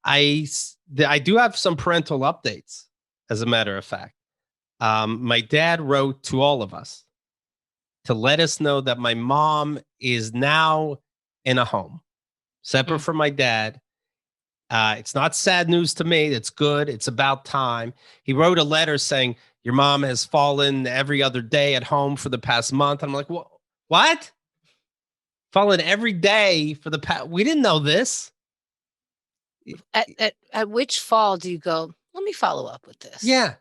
I do have some parental updates, as a matter of fact. My dad wrote to all of us to let us know that my mom is now in a home, separate from my dad. It's not sad news to me. It's good. It's about time. He wrote a letter saying, your mom has fallen every other day at home for the past month. I'm like, what? Fallen every day for the past? We didn't know this. At which fall do you go, let me follow up with this? Yeah.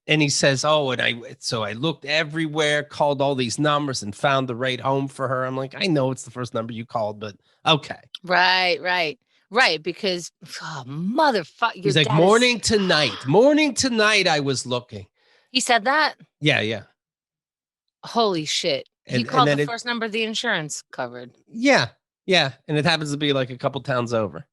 And he says, so I looked everywhere, called all these numbers and found the right home for her. I'm like, I know it's the first number you called, but okay. Right. Because, motherfucker. He's like, morning to night, I was looking. He said that? Yeah. Holy shit. He called the first number the insurance covered. Yeah. And it happens to be like a couple towns over.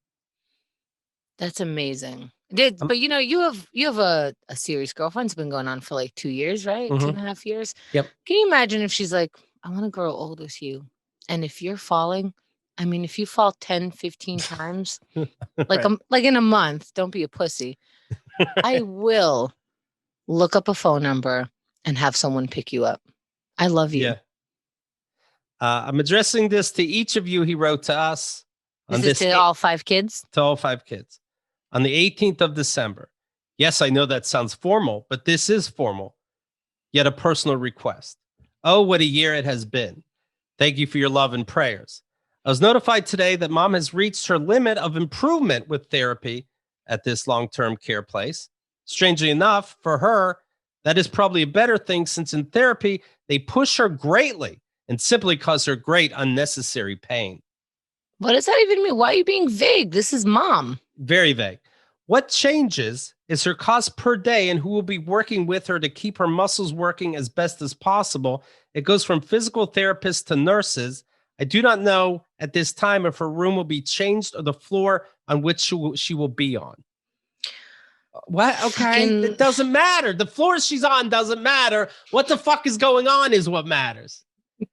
That's amazing. But you have a serious girlfriend. It's been going on for like 2 years, right? Mm-hmm. 2.5 years. Yep. Can you imagine if she's like, I want to grow old with you. And if you're falling, I mean, if you fall 10, 15 times, like, right. like in a month, don't be a pussy. I will look up a phone number and have someone pick you up. I love you. Yeah. I'm addressing this to each of you. He wrote to us. Is this to all 5 kids? To all 5 kids. On the 18th of December. Yes, I know that sounds formal, but this is formal. Yet a personal request. Oh, what a year it has been. Thank you for your love and prayers. I was notified today that mom has reached her limit of improvement with therapy at this long-term care place. Strangely enough, for her, that is probably a better thing, since in therapy, they push her greatly and simply cause her great unnecessary pain. What does that even mean? Why are you being vague? This is mom. Very vague. What changes is her cost per day and who will be working with her to keep her muscles working as best as possible. It goes from physical therapists to nurses. I do not know at this time if her room will be changed or the floor on which she will be on. What? Okay. It doesn't matter. The floor she's on doesn't matter. What the fuck is going on is what matters.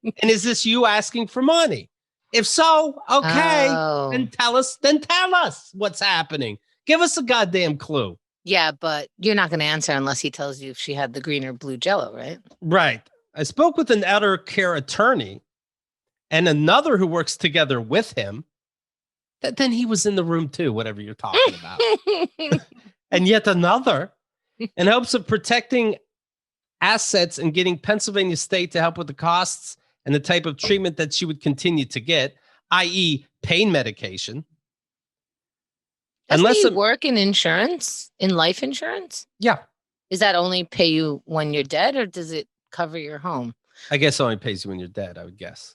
And is this you asking for money? If so, okay, then tell us what's happening. Give us a goddamn clue. Yeah, but you're not going to answer unless he tells you if she had the green or blue Jello, right? Right. I spoke with an elder care attorney and another who works together with him. Then he was in the room too, whatever you're talking about. And yet another, in hopes of protecting assets and getting Pennsylvania State to help with the costs and the type of treatment that she would continue to get, i.e. pain medication. Does he work in insurance, in life insurance? Yeah. Does that only pay you when you're dead, or does it cover your home? I guess it only pays you when you're dead, I would guess.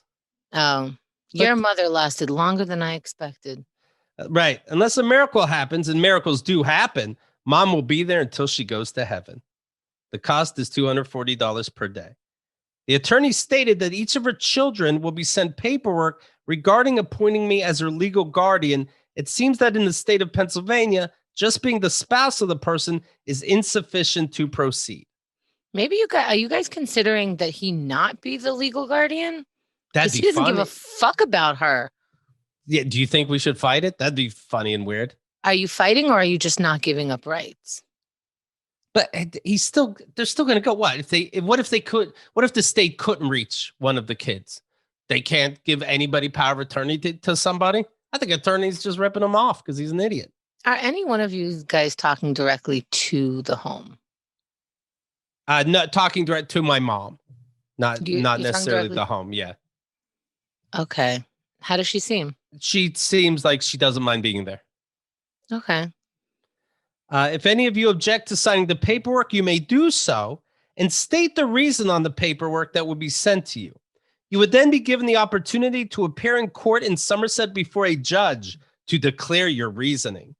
Oh, your mother lasted longer than I expected. Right. Unless a miracle happens, and miracles do happen, mom will be there until she goes to heaven. The cost is $240 per day. The attorney stated that each of her children will be sent paperwork regarding appointing me as her legal guardian. It seems that in the state of Pennsylvania, just being the spouse of the person is insufficient to proceed. Maybe are you guys considering that he not be the legal guardian? That'd be he doesn't funny. give a fuck about her. Yeah. Do you think we should fight it? That'd be funny and weird. Are you fighting, or are you just not giving up rights? But they're still going to go. What if the state couldn't reach one of the kids? They can't give anybody power of attorney to somebody. I think attorney's just ripping him off because he's an idiot. Are any one of you guys talking directly to the home? Not talking direct to my mom. Not necessarily the home. Yeah. Okay. How does she seem? She seems like she doesn't mind being there. Okay. If any of you object to signing the paperwork, you may do so and state the reason on the paperwork that will be sent to you. You would then be given the opportunity to appear in court in Somerset before a judge to declare your reasoning.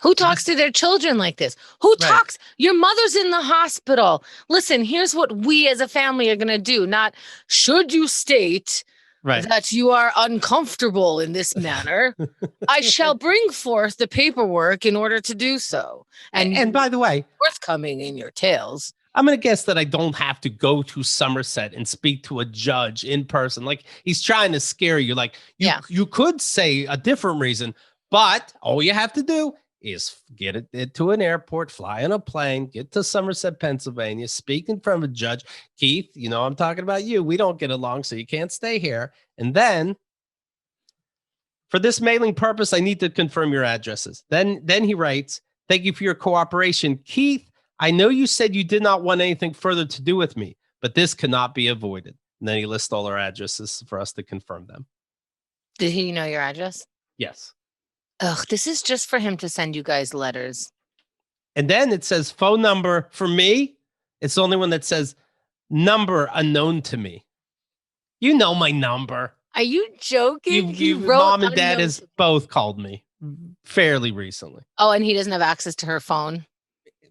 Who talks to their children like this? Who talks? Your mother's in the hospital. Listen, here's what we as a family are going to do. Not should you state that you are uncomfortable in this manner, I shall bring forth the paperwork in order to do so. And by the way, forthcoming in your tales. I'm going to guess that I don't have to go to Somerset and speak to a judge in person. Like he's trying to scare you. Like you could say a different reason, But all you have to do is get it to an airport, fly on a plane, get to Somerset, Pennsylvania, speak in front of a judge. Keith, I'm talking about you. We don't get along, so you can't stay here. And then for this mailing purpose, I need to confirm your addresses. Then he writes, thank you for your cooperation. Keith, I know you said you did not want anything further to do with me, but this cannot be avoided. And then he lists all our addresses for us to confirm them. Did he know your address? Yes. Ugh, this is just for him to send you guys letters. And then it says phone number for me. It's the only one that says number unknown to me. You know my number. Are you joking? Mom and dad has both called me fairly recently. Oh, and he doesn't have access to her phone?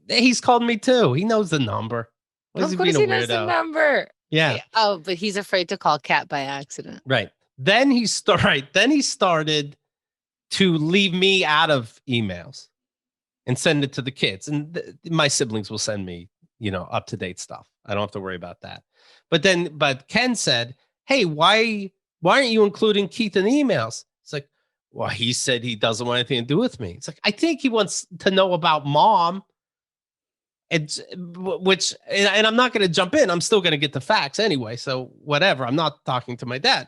He's called me too. He knows the number. Of course he knows the number. Yeah. Oh, but he's afraid to call Kat by accident. Right. Then he started to leave me out of emails and send it to the kids. And my siblings will send me, up-to-date stuff. I don't have to worry about that. But Ken said, hey, why aren't you including Keith in the emails? It's like, well, he said he doesn't want anything to do with me. It's like, I think he wants to know about mom. And I'm not going to jump in. I'm still going to get the facts anyway. So whatever. I'm not talking to my dad.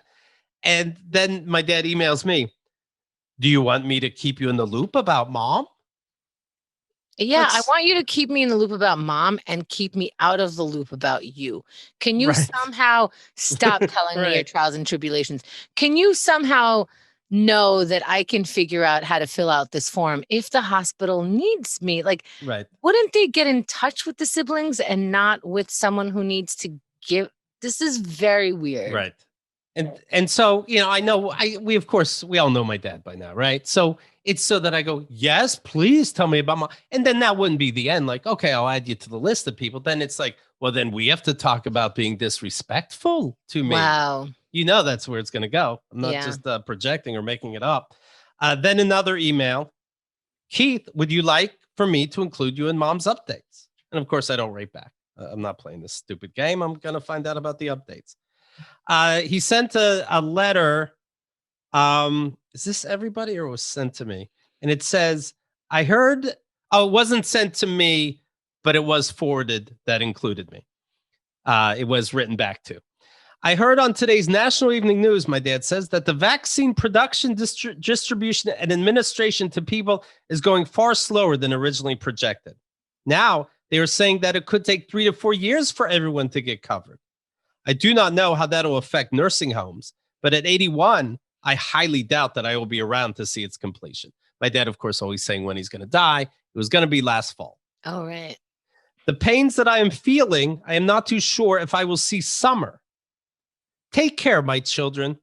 And then my dad emails me, do you want me to keep you in the loop about mom? Yeah, I want you to keep me in the loop about mom and keep me out of the loop about you. Can you somehow stop telling me your trials and tribulations? Can you somehow know that I can figure out how to fill out this form if the hospital needs me? Wouldn't they get in touch with the siblings and not with someone who needs to give? This is very weird. Right. And so, I know we all know my dad by now, right? So it's so that I go, yes, please tell me about mom. And then that wouldn't be the end. Like, okay, I'll add you to the list of people. Then it's like, well, then we have to talk about being disrespectful to me. Wow. That's where it's going to go. I'm not just projecting or making it up. Then another email. Keith, would you like for me to include you in mom's updates? And of course, I don't write back. I'm not playing this stupid game. I'm going to find out about the updates. He sent a letter. Is this everybody or was sent to me? And it says, I heard, it wasn't sent to me, but it was forwarded that included me. It was written back to. I heard on today's National Evening News, my dad says, that the vaccine production, distribution, and administration to people is going far slower than originally projected. Now, they are saying that it could take 3 to 4 years for everyone to get covered. I do not know how that will affect nursing homes, but at 81, I highly doubt that I will be around to see its completion. My dad, of course, always saying when he's going to die. It was going to be last fall. Oh, right. The pains that I am feeling, I am not too sure if I will see summer. Take care, my children.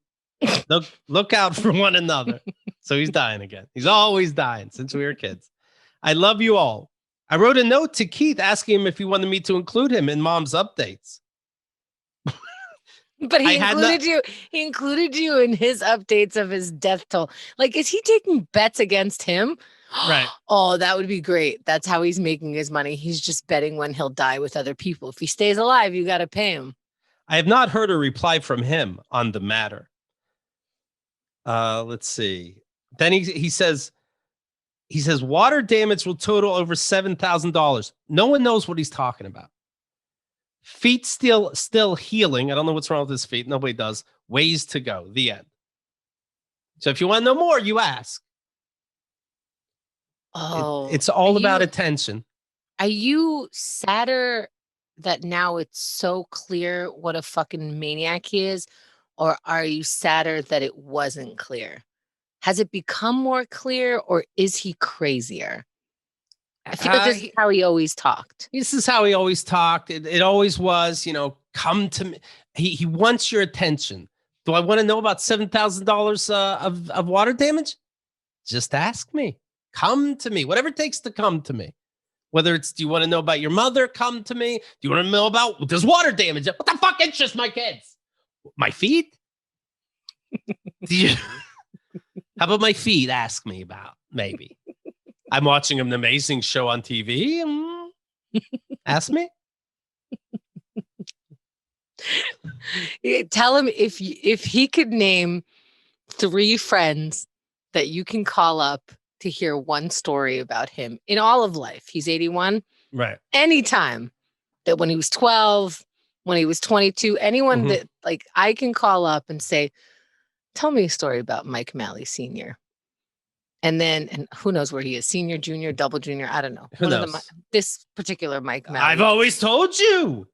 Look out for one another. So he's dying again. He's always dying since we were kids. I love you all. I wrote a note to Keith asking him if he wanted me to include him in mom's updates. But he included you in his updates of his death toll. Like, is he taking bets against him? Right. Oh, that would be great. That's how he's making his money. He's just betting when he'll die with other people. If he stays alive, you got to pay him. I have not heard a reply from him on the matter. Let's see. Then he says water damage will total over $7,000. No one knows what he's talking about. Feet still healing. I don't know what's wrong with his feet. Nobody does. Ways to go. The end. So if you want to know more, you ask. Oh, it's all about attention. Are you sadder that now it's so clear what a fucking maniac he is? Or are you sadder that it wasn't clear? Has it become more clear, or is he crazier? I feel like this is how he always talked. This is how he always talked. It always was, come to me. He wants your attention. Do I want to know about $7,000 of water damage? Just ask me. Come to me. Whatever it takes to come to me. Whether it's, do you want to know about your mother? Come to me. Do you want to know about, there's water damage? What the fuck interests my kids? My feet? How about my feet? Ask me about, maybe. I'm watching an amazing show on TV. Ask me. Tell him if he could name 3 friends that you can call up to hear one story about him in all of life. He's 81. Right. Anytime that when he was 12, when he was 22, anyone that like I can call up and say, tell me a story about Mike Malley Sr. And who knows where he is, senior, junior, double junior, I don't know. Who knows? This particular Mike Malley. I've always told you.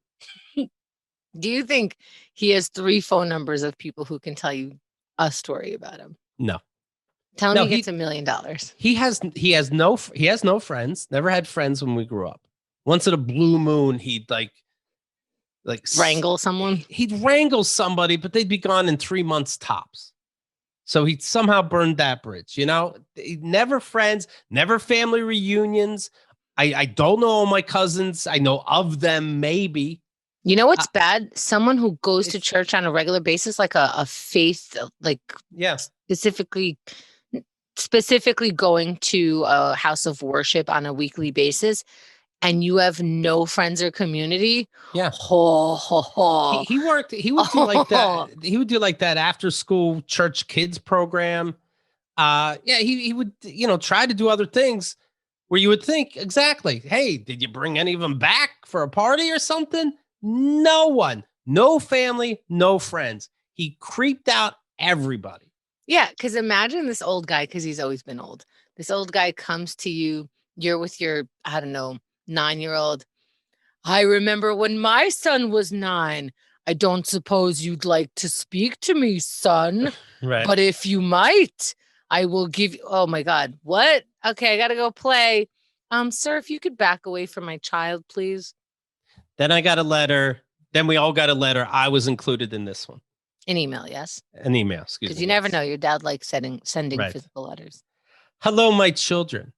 Do you think he has 3 phone numbers of people who can tell you a story about him? No. Tell him he gets $1 million. He has no friends. Never had friends when we grew up. Once in a blue moon, he'd like wrangle someone. He'd wrangle somebody, but they'd be gone in 3 months tops. So he somehow burned that bridge. Never friends, never family reunions. I don't know all my cousins. I know of them, maybe. You know what's bad? Someone who goes to church on a regular basis, like a faith, specifically going to a house of worship on a weekly basis, and you have no friends or community. Yeah. He would do like that. He would do like that after school church kids program. He would, try to do other things where you would think, exactly, hey, did you bring any of them back for a party or something? No one, no family, no friends. He creeped out everybody. Yeah, because imagine this old guy, because he's always been old. This old guy comes to you, you're with your, 9-year-old. I remember when my son was 9. I don't suppose you'd like to speak to me, son. Right. But if you might, I will give you, oh my God, what? Okay, I got to go play. Sir, if you could back away from my child, please. Then I got a letter. Then we all got a letter. I was included in this one. An email, yes. An email, excuse me. Because you never know. Your dad likes sending physical letters. Hello, my children.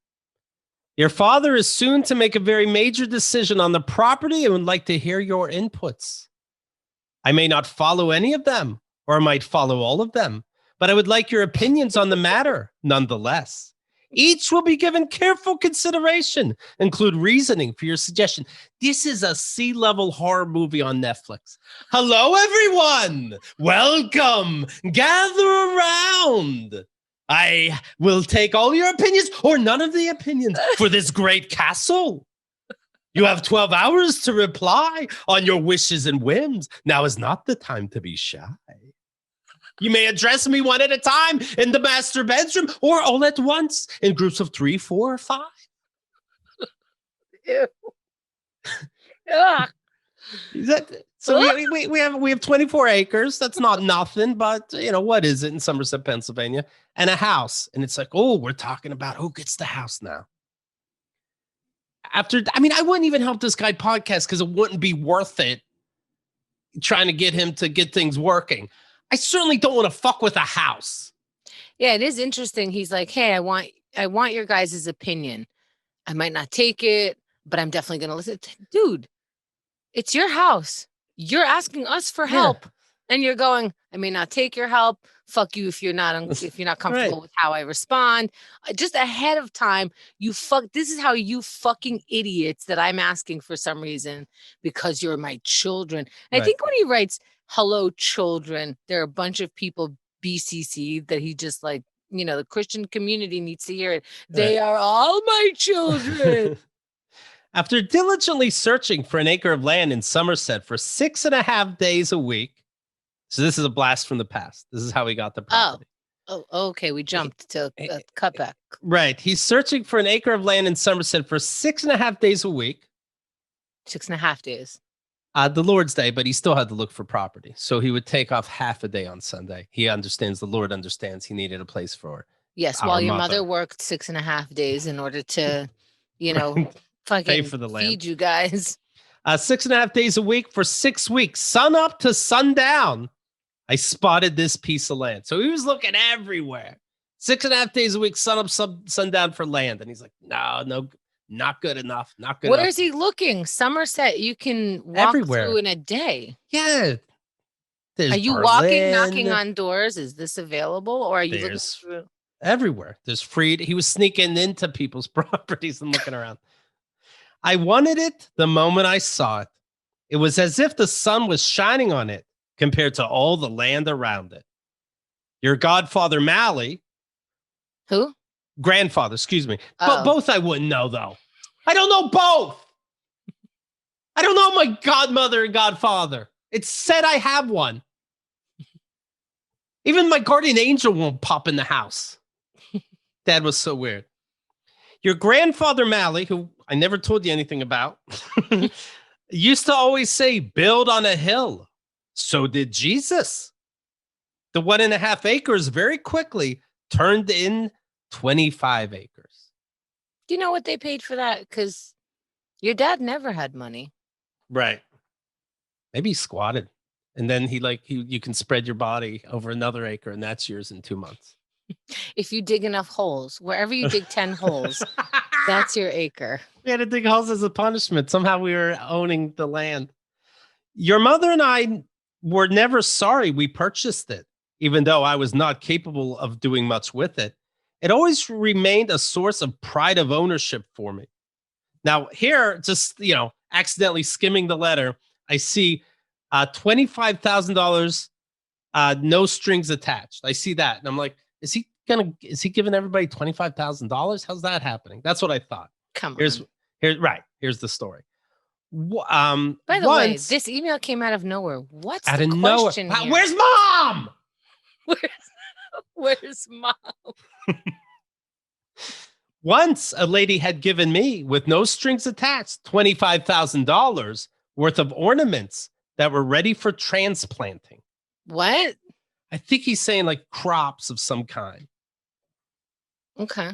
Your father is soon to make a very major decision on the property and would like to hear your inputs. I may not follow any of them, or I might follow all of them, but I would like your opinions on the matter nonetheless. Each will be given careful consideration. Include reasoning for your suggestion. This is a C-level horror movie on Netflix. Hello, everyone. Welcome. Gather around. I will take all your opinions or none of the opinions for this great castle. You have 12 hours to reply on your wishes and whims. Now is not the time to be shy. You may address me one at a time in the master bedroom or all at once in groups of 3, 4, or 5. Ew. We have 24 acres. That's not nothing, but what is it in Somerset, Pennsylvania? And a house. And it's like, oh, we're talking about who gets the house now. I wouldn't even help this guy podcast because it wouldn't be worth it trying to get him to get things working. I certainly don't want to fuck with a house. Yeah, it is interesting. He's like, hey, I want your guys' opinion. I might not take it, but I'm definitely going to listen. Dude, it's your house. You're asking us for help. And you're going, I may not take your help. Fuck you if you're not comfortable with how I respond. Just ahead of time, this is how you fucking idiots that I'm asking for some reason because you're my children. And I think when he writes, hello, children, there are a bunch of people BCC that he just like, the Christian community needs to hear it. They are all my children. After diligently searching for an acre of land in Somerset for 6.5 days a week. So this is a blast from the past. This is how he got the property. Oh, okay. We jumped to cutback. Right. He's searching for an acre of land in Somerset for 6.5 days a week. 6.5 days. The Lord's Day, but he still had to look for property. So he would take off half a day on Sunday. He understands, the Lord understands he needed a place for Yes, while your mother worked 6.5 days in order to, fucking pay for the land. Feed you guys. 6.5 days a week for 6 weeks, sun up to sundown. I spotted this piece of land. So he was looking everywhere. 6.5 days a week, sun up, sundown for land. And he's like, no, not good enough. Not good enough. Where is he looking? Somerset, you can walk through in a day. Yeah. Are you walking, knocking on doors? Is this available? Or are you looking through? Everywhere. There's free. He was sneaking into people's properties and looking around. I wanted it the moment I saw it. It was as if the sun was shining on it compared to all the land around it. Your godfather, Malley, Who? Grandfather, excuse me. But both I wouldn't know, though. I don't know both. I don't know my godmother and godfather. It's said I have one. Even my guardian angel won't pop in the house. Dad was so weird. Your grandfather, Mally, who I never told you anything about, used to always say, build on a hill. So did Jesus. The 1.5 acres very quickly turned in 25 acres. Do you know what they paid for that? Because your dad never had money. Right. Maybe he squatted. And then you can spread your body over another acre, and that's yours in 2 months. If you dig enough holes, wherever you dig 10 holes, that's your acre. We had to dig holes as a punishment. Somehow we were owning the land. Your mother and I were never sorry we purchased it, even though I was not capable of doing much with it. It always remained a source of pride of ownership for me. Now, here, just, accidentally skimming the letter, I see $25,000, no strings attached. I see that. And I'm like, is he giving everybody $25,000? How's that happening? That's what I thought. Come on. Here's the story. By the way, this email came out of nowhere. What's out the of question nowhere? here? Where's mom? Where's mom? Once a lady had given me, with no strings attached, $25,000 worth of ornaments that were ready for transplanting. What? I think he's saying like crops of some kind. Okay.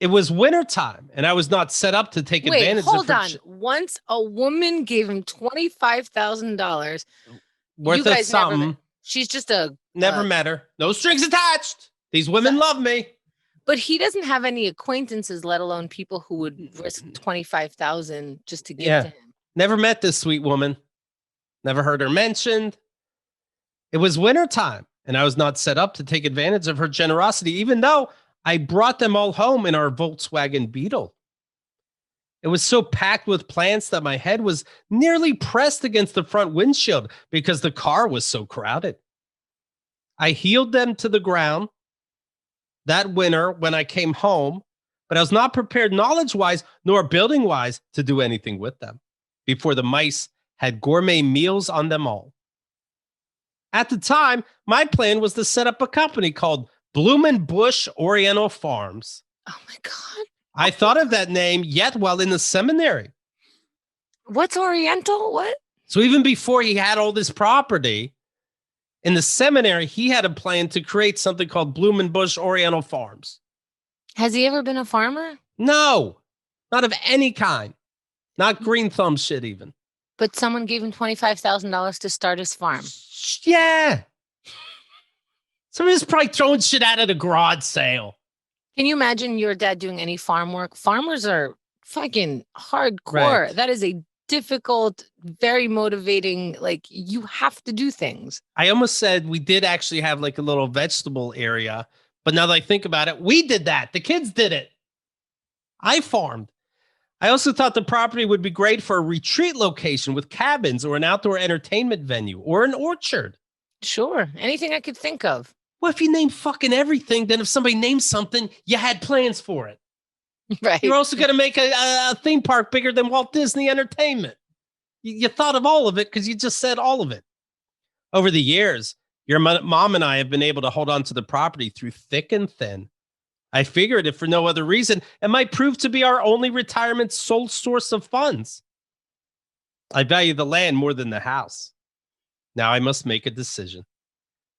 It was wintertime, and I was not set up to take advantage of hold on. Once a woman gave him $25,000 worth of something. She's just never met her. No strings attached. These women love me. But he doesn't have any acquaintances, let alone people who would risk $25,000 just to give to him. Never met this sweet woman. Never heard her mentioned. It was wintertime, and I was not set up to take advantage of her generosity, even though I brought them all home in our Volkswagen Beetle. It was so packed with plants that my head was nearly pressed against the front windshield because the car was so crowded. I heeled them to the ground that winter when I came home, but I was not prepared knowledge-wise nor building-wise to do anything with them before the mice had gourmet meals on them all. At the time, my plan was to set up a company called Blumenbusch Oriental Farms. Oh my God. I thought of that name yet while in the seminary. What's Oriental? What? So even before he had all this property, in the seminary, he had a plan to create something called Blumenbusch Oriental Farms. Has he ever been a farmer? No, not of any kind. Not green thumb shit even. But someone gave him $25,000 to start his farm. Yeah. Somebody's probably throwing shit out at a garage sale. Can you imagine your dad doing any farm work? Farmers are fucking hardcore. Right. That is a difficult, very motivating, like you have to do things. I almost said we did actually have like a little vegetable area, but now that I think about it, we did that. The kids did it. I farmed. I also thought the property would be great for a retreat location with cabins or an outdoor entertainment venue or an orchard. Sure. Anything I could think of. Well, if you name fucking everything, then if somebody names something, you had plans for it. Right. You're also going to make a theme park bigger than Walt Disney Entertainment. You thought of all of it because you just said all of it. Over the years, your mom and I have been able to hold on to the property through thick and thin. I figured if for no other reason, it might prove to be our only retirement sole source of funds. I value the land more than the house. Now I must make a decision.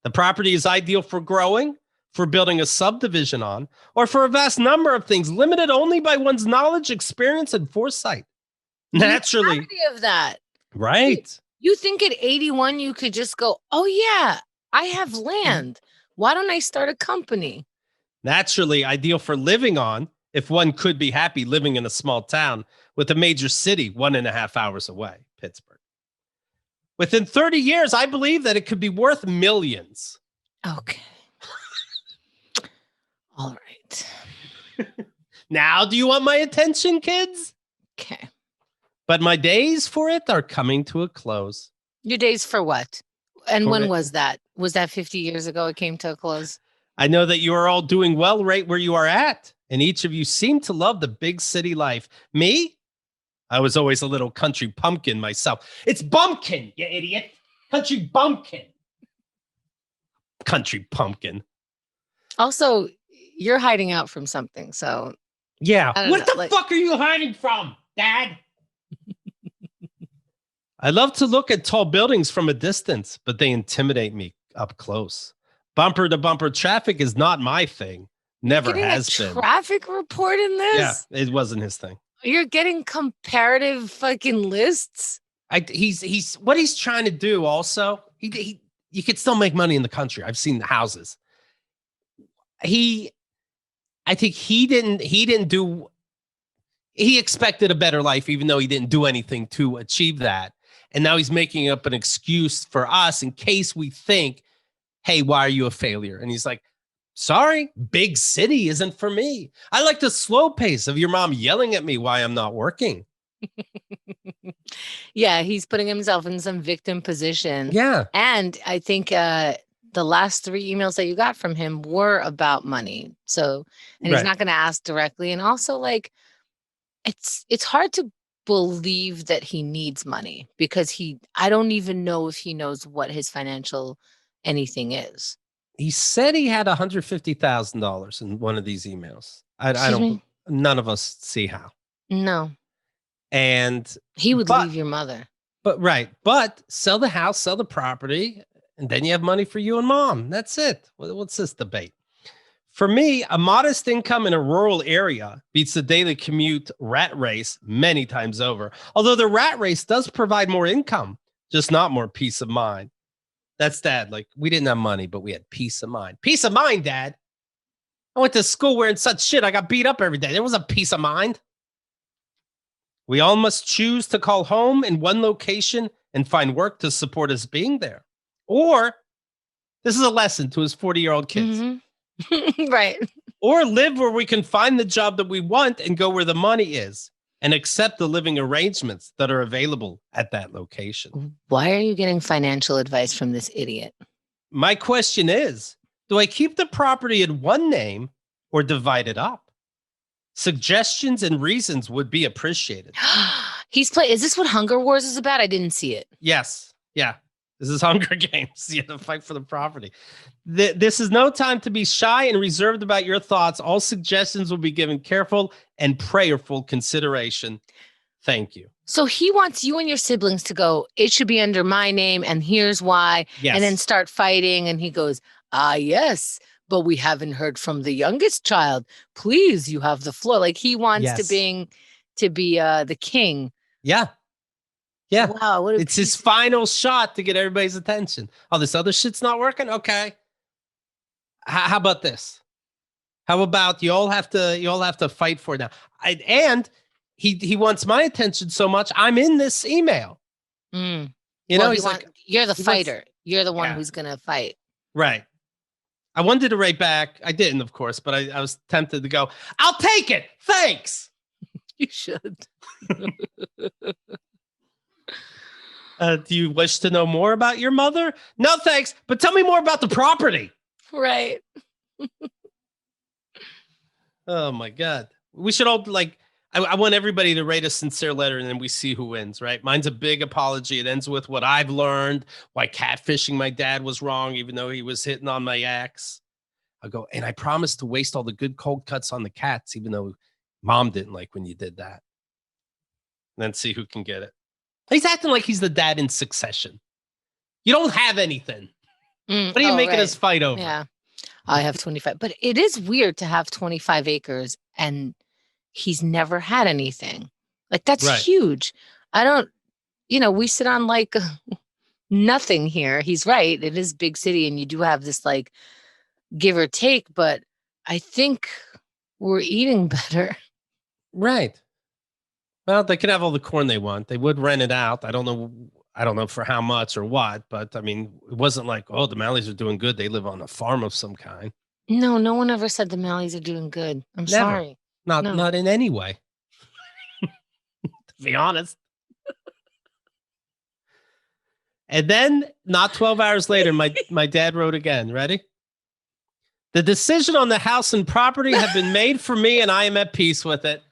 The property is ideal for growing, for building a subdivision on, or for a vast number of things limited only by one's knowledge, experience, and foresight. Naturally. Of that. Right. You think at 81, you could just go, oh yeah, I have land. Why don't I start a company? Naturally ideal for living on, if one could be happy living in a small town with a major city 1.5 hours away, Pittsburgh. Within 30 years, I believe that it could be worth millions. Okay. All right. Now, do you want my attention, kids? Okay. But my days for it are coming to a close. Your days for what? And when was that? Was that 50 years ago it came to a close? I know that you are all doing well right where you are at, and each of you seem to love the big city life. Me? I was always a little country pumpkin myself. It's bumpkin, you idiot. Country bumpkin. Country pumpkin. Also, you're hiding out from something, so. Yeah. What the fuck are you hiding from, Dad? I love to look at tall buildings from a distance, but they intimidate me up close. Bumper to bumper traffic is not my thing. Never has been. Traffic report in this? Yeah, it wasn't his thing. You're getting comparative fucking lists. He's what he's trying to do. Also, you could still make money in the country. I've seen the houses. I think he didn't do. He expected a better life, even though he didn't do anything to achieve that. And now he's making up an excuse for us in case we think, hey, why are you a failure? And he's like, sorry, big city isn't for me. I like the slow pace of your mom yelling at me why I'm not working. Yeah, he's putting himself in some victim position. Yeah. And I think the last 3 emails that you got from him were about money. So, and he's not going to ask directly. And also, like, it's hard to believe that he needs money because I don't even know if he knows what his financial anything is. He said he had $150,000 in one of these emails. I don't. None of us see how. No. And he would leave your mother. But sell the house, sell the property, and then you have money for you and mom. That's it. What's this debate? For me, a modest income in a rural area beats the daily commute rat race many times over. Although the rat race does provide more income, just not more peace of mind. That's Dad. Like, we didn't have money, but we had peace of mind. Peace of mind, Dad. I went to school wearing such shit. I got beat up every day. There was a peace of mind. We all must choose to call home in one location and find work to support us being there. Or this is a lesson to his 40-year-old kids. Mm-hmm. Right. Or live where we can find the job that we want and go where the money is and accept the living arrangements that are available at that location. Why are you getting financial advice from this idiot? My question is, do I keep the property in one name or divide it up? Suggestions and reasons would be appreciated. Is this what Hunger Wars is about? I didn't see it. Yes. Yeah. This is Hunger Games. You have to fight for the property. This is no time to be shy and reserved about your thoughts. All suggestions will be given careful and prayerful consideration. Thank you. So he wants you and your siblings to go, it should be under my name, and here's why. Yes. And then start fighting. And he goes, yes, but we haven't heard from the youngest child. Please, you have the floor. Like he wants to be the king. Yeah. Yeah. Wow. It's his final shot to get everybody's attention. Oh, this other shit's not working? Okay. How about this? How about you all have to fight for it now? And he wants my attention so much. I'm in this email. You know, he's like, you're the fighter. You're the one who's going to fight. Right. I wanted to write back. I didn't, of course, but I was tempted to go, I'll take it. Thanks. You should. Do you wish to know more about your mother? No, thanks. But tell me more about the property. Right. Oh, my God. We should all I want everybody to write a sincere letter and then we see who wins, right? Mine's a big apology. It ends with what I've learned, why catfishing my dad was wrong, even though he was hitting on my ex. I'll go, and I promised to waste all the good cold cuts on the cats, even though mom didn't like when you did that. And then see who can get it. He's acting like he's the dad in Succession. You don't have anything. What are you making us fight over? Yeah. I have 25. But it is weird to have 25 acres and he's never had anything. Like, that's huge. I don't, we sit on like nothing here. He's right. It is big city and you do have this like give or take, but I think we're eating better. Right. Well, they could have all the corn they want. They would rent it out. I don't know for how much or what, but I mean, it wasn't like, oh, the Malleys are doing good. They live on a farm of some kind. No one ever said the Malleys are doing good. I'm sorry. Not in any way. To be honest. And then not 12 hours later, my dad wrote again. Ready? The decision on the house and property have been made for me, and I am at peace with it.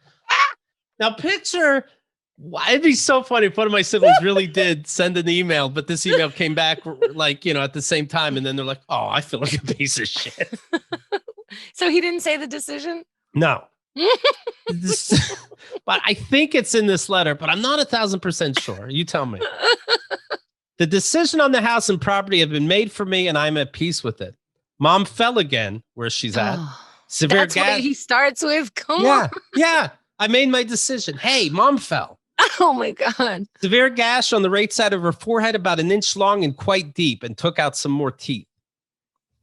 Now, picture, it'd be so funny if one of my siblings really did send an email, but this email came back like, at the same time, and then they're like, oh, I feel like a piece of shit. So he didn't say the decision? No. But I think it's in this letter, but I'm not 1,000% sure. You tell me. The decision on the house and property have been made for me, and I'm at peace with it. Mom fell again where she's at. Severe That's what he starts with? Come on. Yeah. I made my decision. Hey, mom fell. Oh, my God. Severe gash on the right side of her forehead, about 1 inch long and quite deep, and took out some more teeth.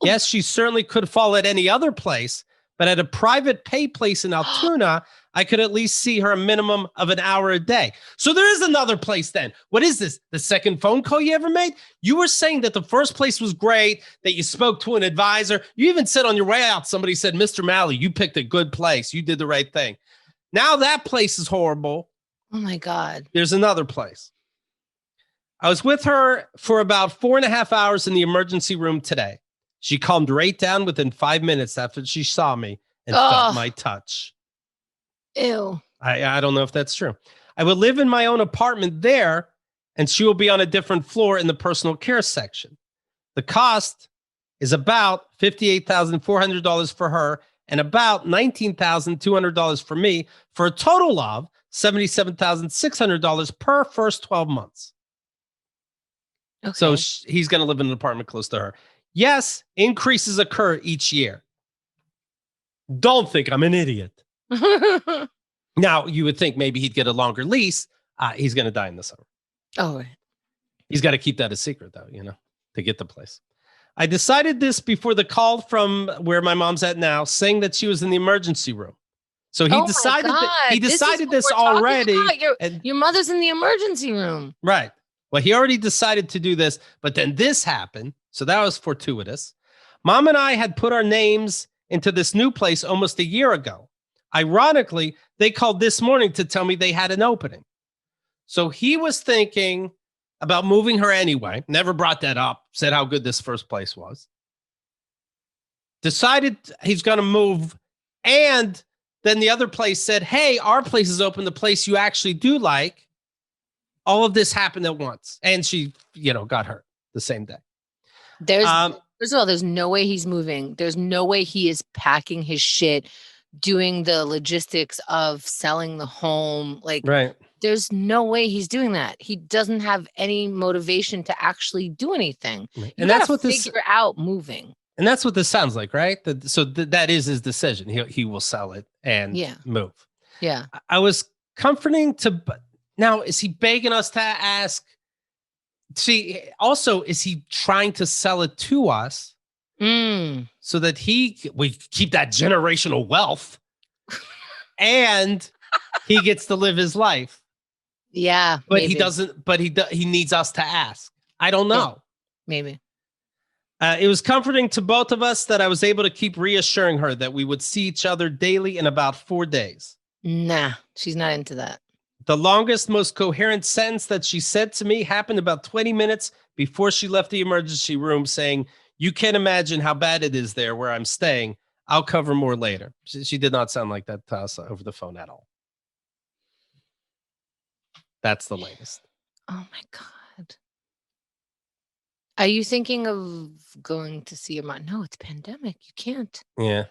Yes, she certainly could fall at any other place, but at a private pay place in Altoona, I could at least see her a minimum of an hour a day. So there is another place then. What is this? The second phone call you ever made? You were saying that the first place was great, that you spoke to an advisor. You even said on your way out, somebody said, Mr. Malley, you picked a good place. You did the right thing. Now that place is horrible. Oh, my God. There's another place. I was with her for about 4.5 hours in the emergency room today. She calmed right down within 5 minutes after she saw me and felt my touch. Ew. I don't know if that's true. I will live in my own apartment there, and she will be on a different floor in the personal care section. The cost is about $58,400 for her and about $19,200 for me, for a total of $77,600 per first 12 months. Okay. So he's going to live in an apartment close to her. Yes, increases occur each year. Don't think I'm an idiot. Now, you would think maybe he'd get a longer lease. He's going to die in the summer. Oh, right. He's got to keep that a secret, though, to get the place. I decided this before the call from where my mom's at now, saying that she was in the emergency room. So he decided this already. Your mother's in the emergency room. Right. Well, he already decided to do this, but then this happened. So that was fortuitous. Mom and I had put our names into this new place almost a year ago. Ironically, they called this morning to tell me they had an opening. So he was thinking about moving her anyway. Never brought that up. Said how good this first place was. Decided he's going to move. And then the other place said, hey, our place is open. The place you actually do like. All of this happened at once. And she, got hurt the same day. First of all, there's no way he's moving. There's no way he is packing his shit, doing the logistics of selling the home. Right. There's no way he's doing that. He doesn't have any motivation to actually do anything. Right. And that's what figure out moving. And that's what this sounds like, right? That is his decision. He will sell it and move. Yeah. I was comforting to. Now, is he begging us to ask? See, also, is he trying to sell it to us so that we keep that generational wealth and he gets to live his life? Yeah. But maybe. He doesn't, but he needs us to ask. I don't know. Yeah, maybe. It was comforting to both of us that I was able to keep reassuring her that we would see each other daily in about 4 days. Nah, she's not into that. The longest, most coherent sentence that she said to me happened about 20 minutes before she left the emergency room, saying, you can't imagine how bad it is there where I'm staying. I'll cover more later. She did not sound like that to us over the phone at all. That's the latest. Oh, my God. Are you thinking of going to see your mom? No, it's pandemic. You can't. Yeah.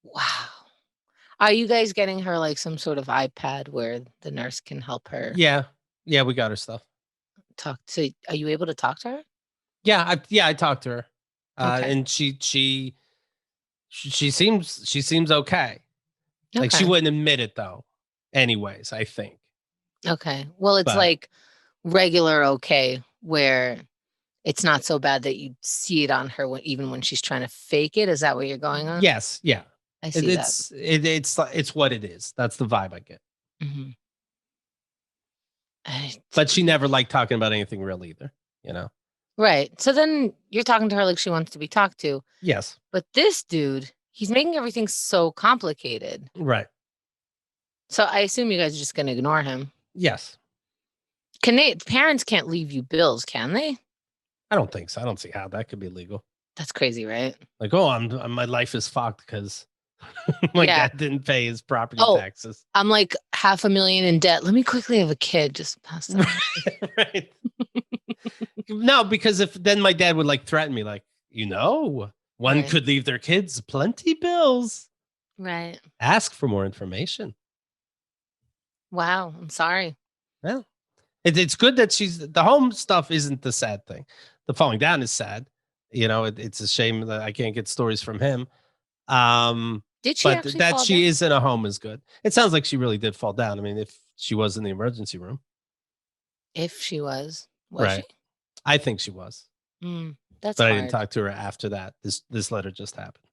Wow. Are you guys getting her like some sort of iPad where the nurse can help her? Yeah. Yeah, we got her stuff. Are you able to talk to her? Yeah, I talked to her. Okay. And she seems okay. Like she wouldn't admit it though. Anyways, I think. Okay. Well, it's like regular okay where it's not so bad that you see it on her even when she's trying to fake it. Is that what you're going on? Yes. Yeah. I see it's what it is. That's the vibe I get. Mm-hmm. But she never liked talking about anything real either, Right. So then you're talking to her like she wants to be talked to. Yes. But this dude, he's making everything so complicated. Right. So I assume you guys are just going to ignore him. Yes. Parents can't leave you bills, can they? I don't think so. I don't see how that could be legal. That's crazy, right? Like, oh, my life is fucked because my dad didn't pay his property taxes. I'm like $500,000 in debt. Let me quickly have a kid. Just pass that. Right. No, because if then my dad would like threaten me, like, one could leave their kids plenty bills. Right. Ask for more information. Wow. I'm sorry. Well, it's good that the home stuff isn't the sad thing. The falling down is sad. It's a shame that I can't get stories from him. Did she but actually that fall she down? is in a home is good. It sounds like she really did fall down. I mean, if she was in the emergency room. If she was right. she? I think she was. That's but hard. I didn't talk to her after that. This letter just happened.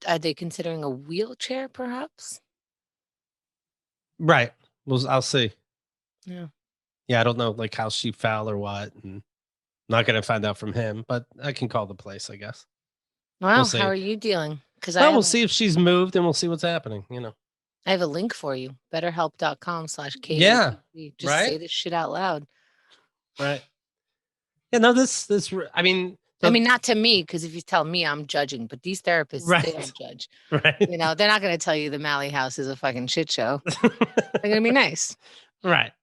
Are they considering a wheelchair, perhaps? Right. Well, I'll see. Yeah. Yeah, I don't know like how she fell or what. And not going to find out from him, but I can call the place, I guess. Wow. How are you dealing? Because we'll see if she's moved and we'll see what's happening. I have a link for you. BetterHelp.com/KATG. Yeah. Just say this shit out loud. Right. Yeah, no, I mean, not to me, because if you tell me, I'm judging, but these therapists, they don't judge. Right. They're not going to tell you the Malley house is a fucking shit show. They're going to be nice. Right.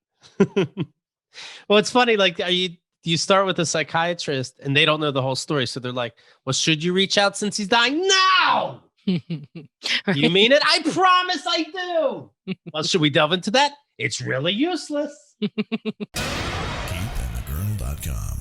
Well, it's funny. Like, you start with a psychiatrist and they don't know the whole story. So they're like, well, should you reach out since he's dying? No. Right. You mean it? I promise I do. Well, should we delve into that? It's really useless. KeithAndTheGirl.com